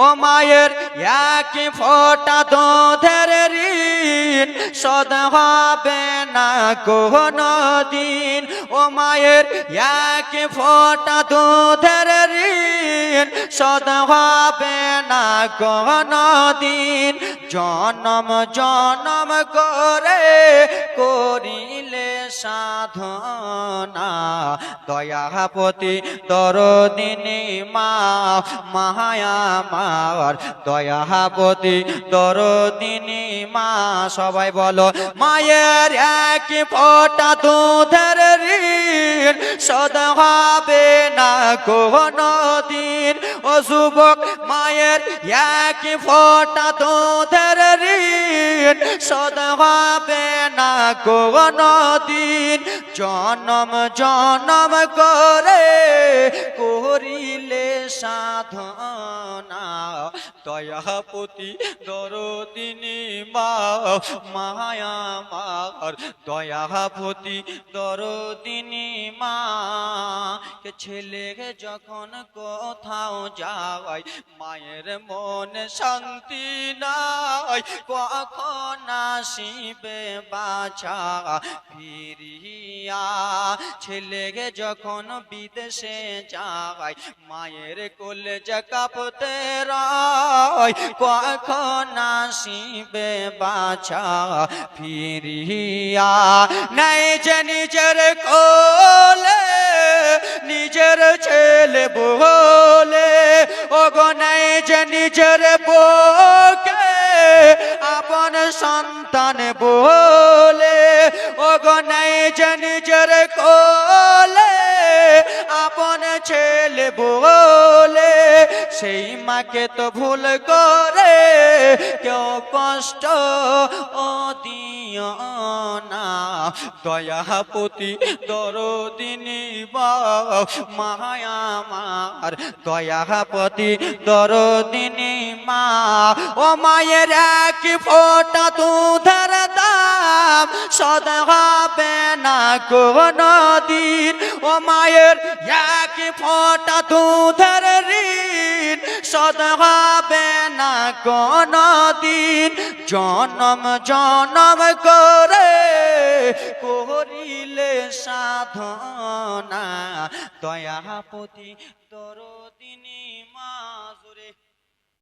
ও মায়ের এক ফোঁটা দুধের ঋণ শোধ হবে না কোনো দিন। ও মায়ের এক ফোঁটা দুধের ঋণ শোধ হবে না কোনো দিন। জনম জনম করে করিলে সাধনা দয়াপতি দরদিনী মা মায়া মার দয়াপতি দরদিনী মা। সবাই বলো মায়ের এক ফোঁটা দুধের ঋণ শোধ হবে না কোনো দিন। ও যুবক মায়ের এক ফোঁটা দুধের ঋণ শোধ হবে না কোনো দিন। জনম জনম করে করিলে সাধনা দয়াপতি দরদিনী মা মায়া মার দয়াপতি দরদিনী মা। ছেলে যখন কোথাও যায় মায়ের মন শান্তি নাই, কখন আসিবে বাছা ফিরিয়া। ছেলে যখন বিদেশে যায় মায়ের কলেজা কাঁপতে রয়, কখন আসিবে বাছা ফিরিয়া। নাই যে নিজের কোলে নিজের ছেলে বলে, ওগো নাই যে নিজের বুকে আপন সন্তান বলে, ওগো নাই যে নিজের কোলে আপন ছেলে বলে। সেই মাকে তো ভুল করে কেউ কষ্ট ও দিও না দয়াপতি দরদিনী মায়া মার দয়াপতি দরদিনী মা। ও মায়ের এক ফোঁটা দুধের দাম শোধ হবে না কোনো দিন। ও মায়ের এক ফোঁটা দুধের ঋণ শোধ হবে না কোনো দিন। জনম জনম করে করিলে সাধনা দয়াপতি তোর